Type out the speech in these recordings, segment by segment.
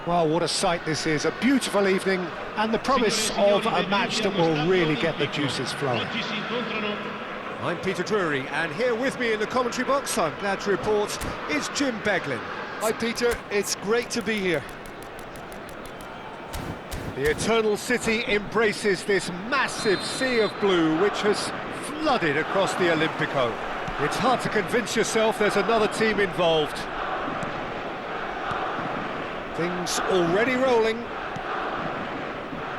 Well, what a sight this is, a beautiful evening and the promise of a match that will really get the juices flowing. I'm Peter Drury, and here with me in the commentary box, I'm glad to report, is Jim Beglin. Hi Peter, it's great to be here. The Eternal City embraces this massive sea of blue which has flooded across the Olympico. It's hard to convince yourself there's another team involved. Things already rolling.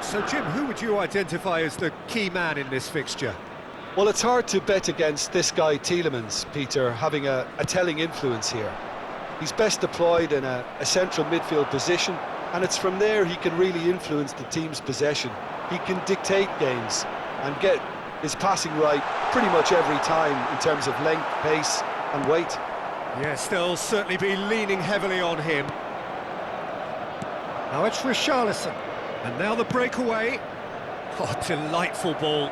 So Jim, who would you identify as the key man in this fixture? Well, it's hard to bet against this guy Tielemans, Peter, having a telling influence here. He's best deployed in a central midfield position, and it's from there he can really influence the team's possession. He can dictate games and get his passing right pretty much every time in terms of length, pace and weight. Yes, they'll certainly be leaning heavily on him. Now it's Richarlison, and now the breakaway. Oh, delightful ball.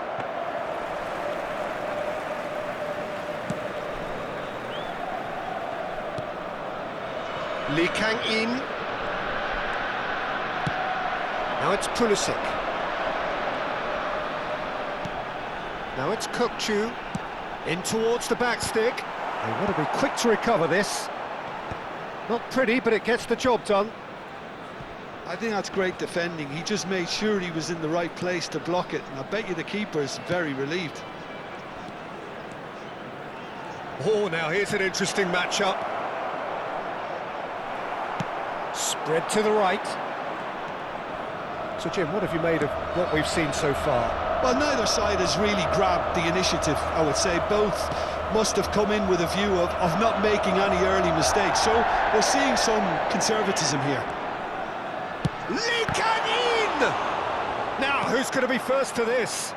Lee Kang-in. Now it's Pulisic. Now it's Kökçü. In towards the back stick. They want to be quick to recover this. Not pretty, but it gets the job done. I think that's great defending. He just made sure he was in the right place to block it, and I bet you the keeper's very relieved. Oh, now here's an interesting matchup. Spread to the right. So Jim, what have you made of what we've seen so far? Well, neither side has really grabbed the initiative, I would say. Both must have come in with a view of not making any early mistakes. So we're seeing some conservatism here. Lee Kang-in! Now, who's going to be first to this?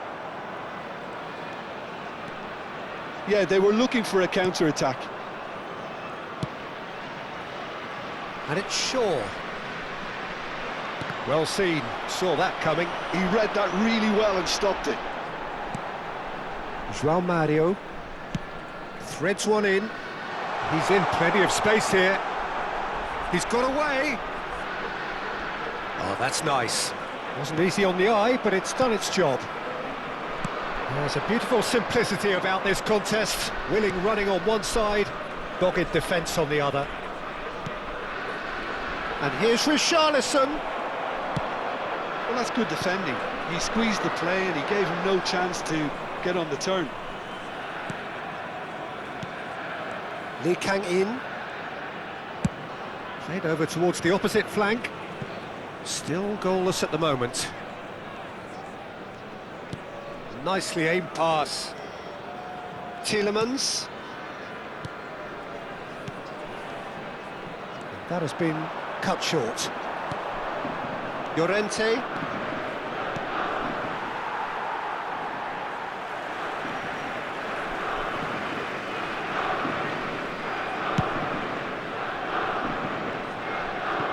Yeah, they were looking for a counter-attack. And it's Shaw. Well seen, saw that coming. He read that really well and stopped it. João Mario threads one in. He's in plenty of space here. He's got away. Oh, that's nice. Wasn't easy on the eye, but it's done its job. There's a beautiful simplicity about this contest. Willing running on one side, dogged defence on the other. And here's Richarlison. Well, that's good defending. He squeezed the play and he gave him no chance to get on the turn. Lee Kang-in. Played over towards the opposite flank. Still goalless at the moment. Nicely aimed pass. Tielemans. That has been cut short. Llorente.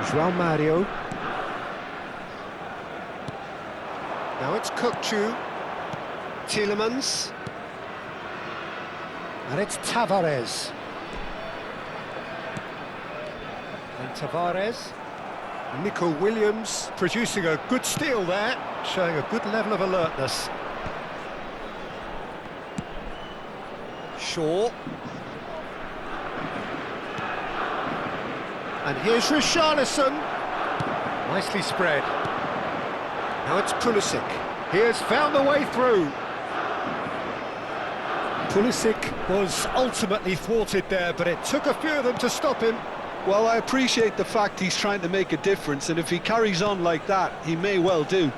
João Mario. Now it's Kukçu. Tielemans. And it's Tavares. And Tavares. Nico Williams producing a good steal there, showing a good level of alertness. Shaw. And here's Richarlison. Nicely spread. Now it's Pulisic. He has found a way through. Pulisic was ultimately thwarted there, but it took a few of them to stop him. Well, I appreciate the fact he's trying to make a difference, and if he carries on like that, he may well do.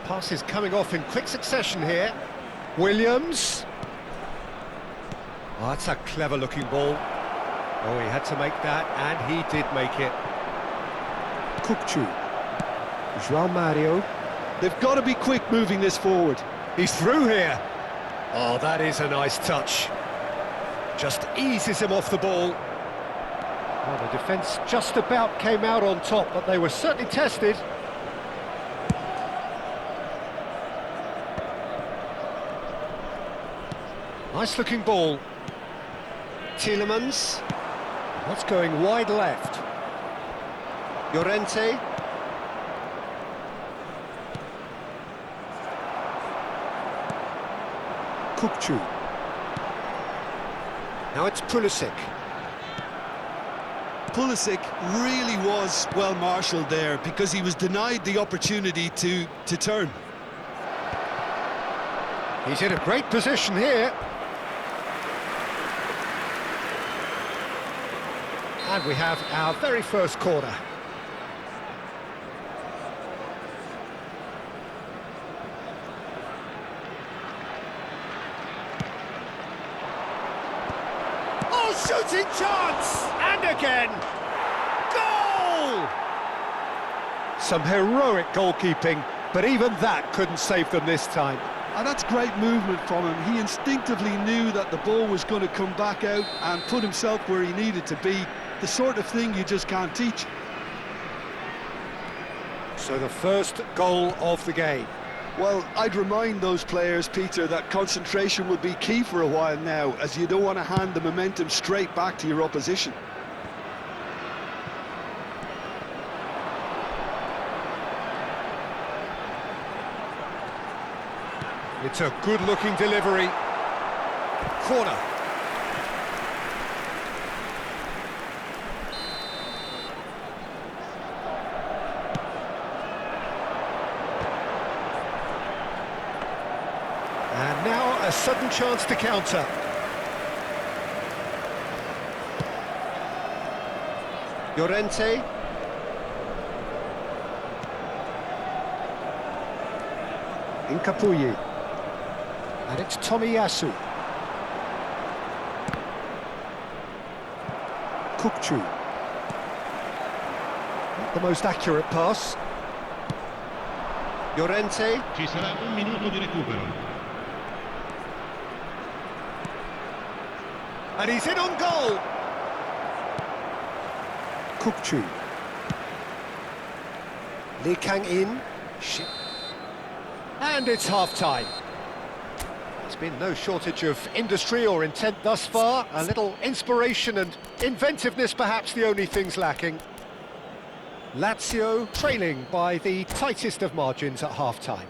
Passes coming off in quick succession here. Williams. Oh, that's a clever-looking ball. Oh, he had to make that, and he did make it. Kukçu. João Mario. They've got to be quick moving this forward. He's through here. Oh, that is a nice touch. Just eases him off the ball. Well, the defence just about came out on top, but they were certainly tested. Nice-looking ball. Tielemans. What's going wide left? Llorente. Kukçu. Now it's Pulisic. Pulisic really was well marshalled there because he was denied the opportunity to turn. He's in a great position here. And we have our very first corner. Oh, shooting chance! And again! Goal! Some heroic goalkeeping, but even that couldn't save them this time. And that's great movement from him. He instinctively knew that the ball was going to come back out and put himself where he needed to be. The sort of thing you just can't teach. So the first goal of the game. Well, I'd remind those players, Peter, that concentration will be key for a while now, as you don't want to hand the momentum straight back to your opposition. It's a good-looking delivery. Corner. And now a sudden chance to counter. Llorente. Incapuyi. And it's Tomiyasu. Kukçu. Not the most accurate pass. Llorente. Ci sarà un minuto di recupero. And he's in on goal. Kukçu. Lee Kang-in. And it's half-time. It's been no shortage of industry or intent thus far. A little inspiration and inventiveness perhaps the only things lacking. Lazio trailing by the tightest of margins at half-time.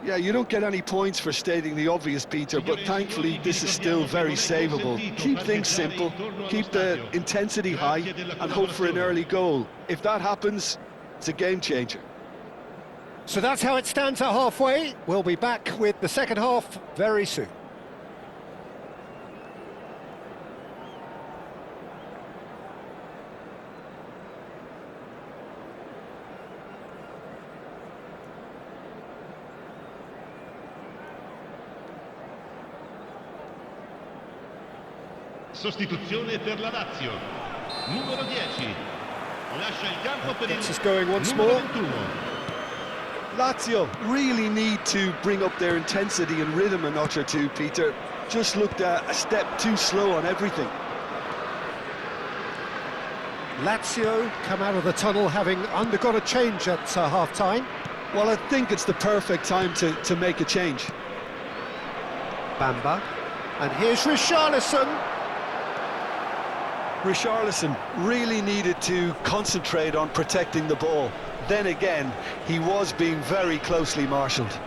Yeah, you don't get any points for stating the obvious, Peter, but thankfully this is still very savable. Keep things simple, keep the intensity high, and hope for an early goal. If that happens, it's a game changer. So that's how it stands at halfway. We'll be back with the second half very soon. Sostituzione per la Lazio. Numero 10. Lascia il campo per il Gets us going once numero more. 21. Lazio really need to bring up their intensity and rhythm a notch or two, Peter. Just looked a step too slow on everything. Lazio come out of the tunnel having undergone a change at half-time. Well, I think it's the perfect time to make a change. Bamba. And here's Richarlison. Richarlison really needed to concentrate on protecting the ball. Then again, he was being very closely marshalled.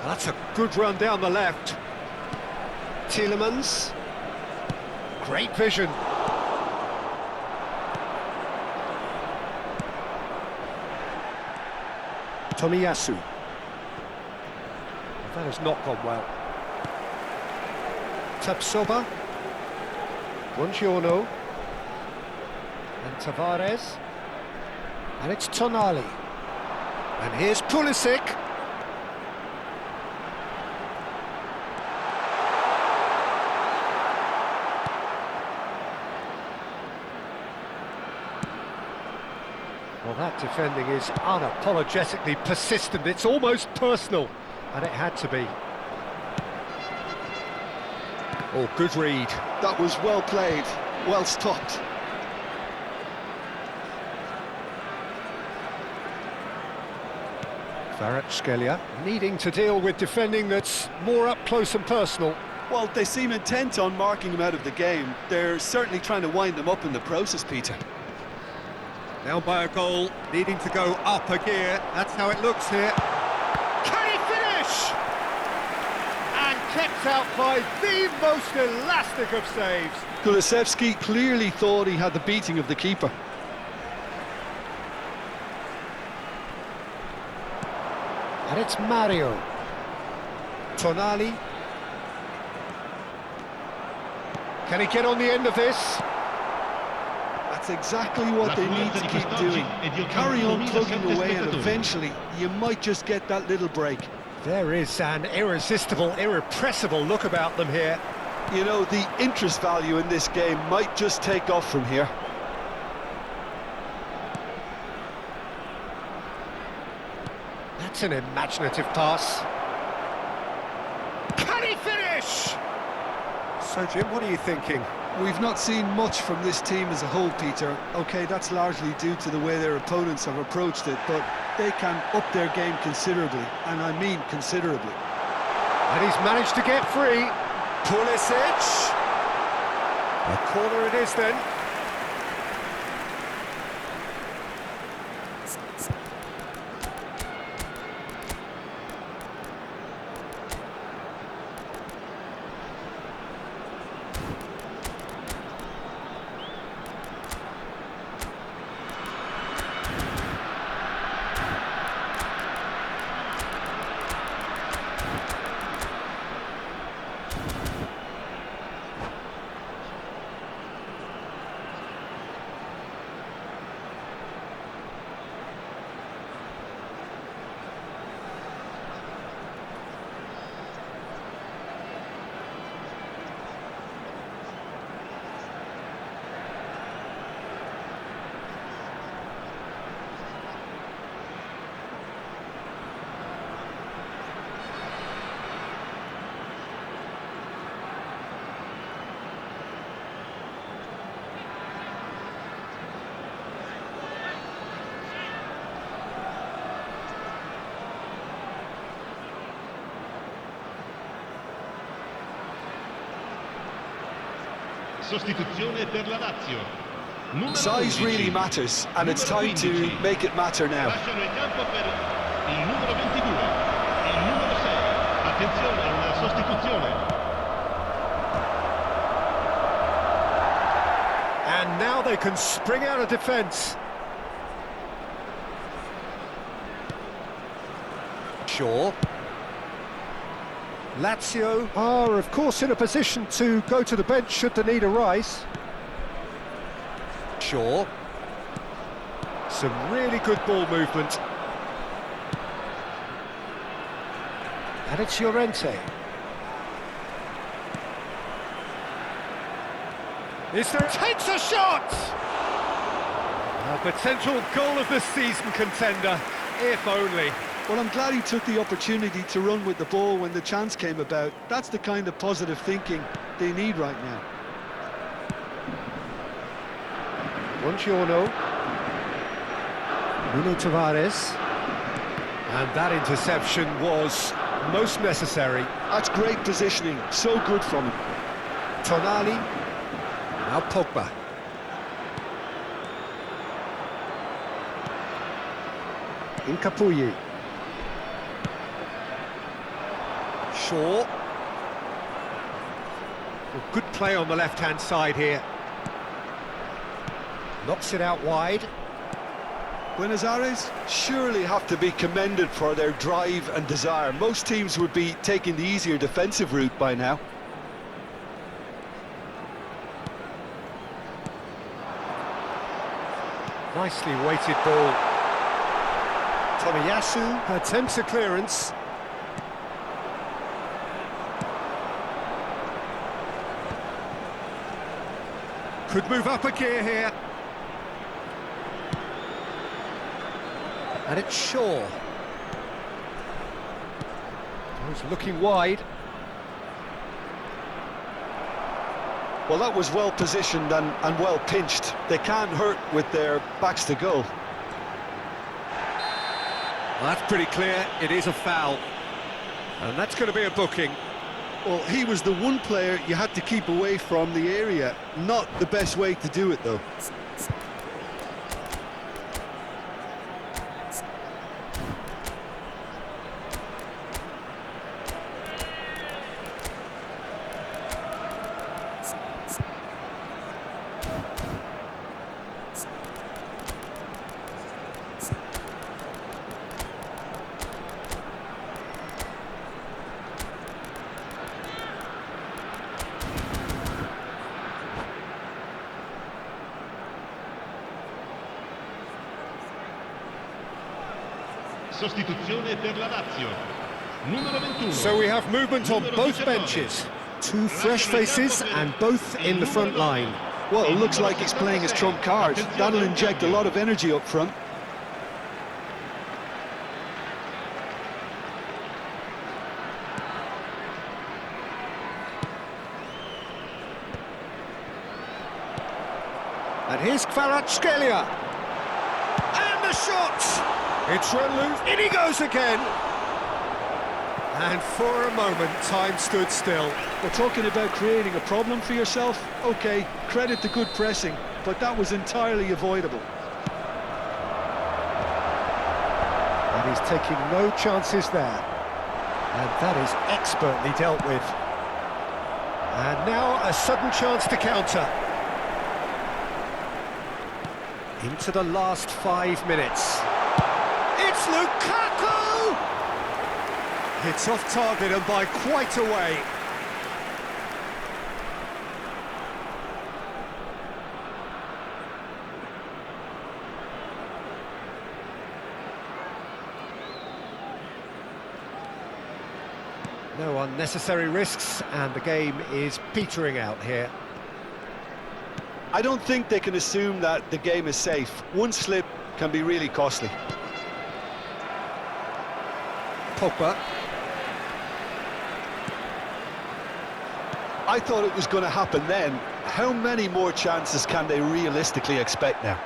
That's a good run down the left. Tielemans. Great vision. Tomiyasu. That has not gone well. Tapsoba. Buongiorno. And Tavares. And it's Tonali. And here's Pulisic. Well, that defending is unapologetically persistent. It's almost personal, and it had to be. Oh, good read. That was well played, well stopped. Kvaratskhelia needing to deal with defending that's more up close and personal. Well, they seem intent on marking him out of the game. They're certainly trying to wind him up in the process, Peter. Now by a goal, needing to go up a gear. That's how it looks here. Can he finish? And kept out by the most elastic of saves. Kulusevski clearly thought he had the beating of the keeper. And it's Mario. Tonali. Can he get on the end of this? That's exactly what they need to keep doing. Carry on plugging away and eventually you might just get that little break. There is an irresistible, irrepressible look about them here. You know, the interest value in this game might just take off from here. That's an imaginative pass. Can he finish? So, Jim, what are you thinking? We've not seen much from this team as a whole, Peter. OK, that's largely due to the way their opponents have approached it, but they can up their game considerably, and I mean considerably. And he's managed to get free. Pulisic. A corner it is then. Sostituzione per la Lazio. Numero Size 11. really matters, and it's time to 15. make it matter now. Lasciano il campo per il numero 22, il numero 6. Attenzione alla sostituzione. And now they can spring out of defence. Shaw. Lazio are, of course, in a position to go to the bench should the need arise. Shaw. Some really good ball movement. And it's Llorente. Is there... Takes a shot! A potential goal of the season contender, if only. Well, I'm glad he took the opportunity to run with the ball when the chance came about. That's the kind of positive thinking they need right now. Buongiorno. Nuno Tavares. And that interception was most necessary. That's great positioning, so good from him. Tonali. Now Pogba. Incapuyi. Shaw. Well, good play on the left-hand side here. Knocks it out wide. Buenos Aires surely have to be commended for their drive and desire. Most teams would be taking the easier defensive route by now. Nicely weighted ball. Tomiyasu attempts a clearance. Could move up a gear here. And it's Shaw. He's looking wide. Well, that was well positioned and well pinched. They can't hurt with their backs to goal. Well, that's pretty clear. It is a foul. And that's going to be a booking. Well, he was the one player you had to keep away from the area. Not the best way to do it, though. Sostituzione per la Lazio. Numero 21. So we have movement on Numero both 19. benches. Two fresh faces and both in the front line. Well, it looks like he's playing his trump card. That'll inject a lot of energy up front. And here's Kvaratskhelia. And the shot! It's run loose. In he goes again. And for a moment, time stood still. We're talking about creating a problem for yourself. OK, credit to good pressing, but that was entirely avoidable. And he's taking no chances there. And that is expertly dealt with. And now a sudden chance to counter. Into the last 5 minutes. It's Lukaku! It's off target and by quite a way. No unnecessary risks, and the game is petering out here. I don't think they can assume that the game is safe. One slip can be really costly. Pogba. I thought it was going to happen then. How many more chances can they realistically expect now?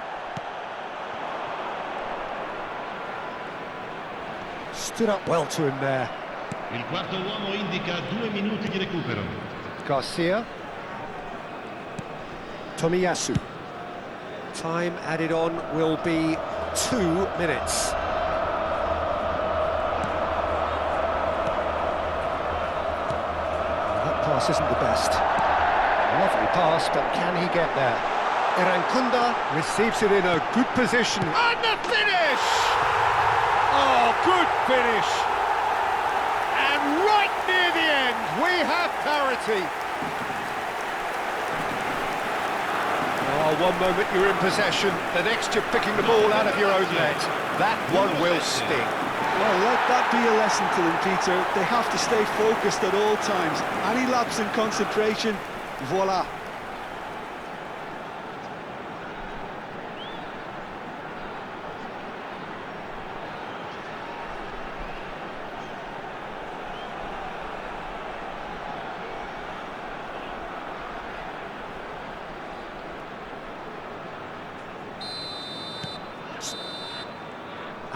Stood up well to him there. Il quarto uomo indica 2 minuti di recupero. Garcia. Tomiyasu. Time added on will be 2 minutes. That pass isn't the best. Lovely pass, but can he get there? Irankunda receives it in a good position. And the finish! Oh, good finish! And right near the end, we have parity. Oh, one moment you're in possession, the next you're picking the ball out of your own net. That one will sting. Well, let that be a lesson to them, Peter. They have to stay focused at all times. Any lapse in concentration, voila.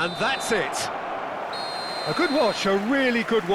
And that's it. A good watch, a really good watch.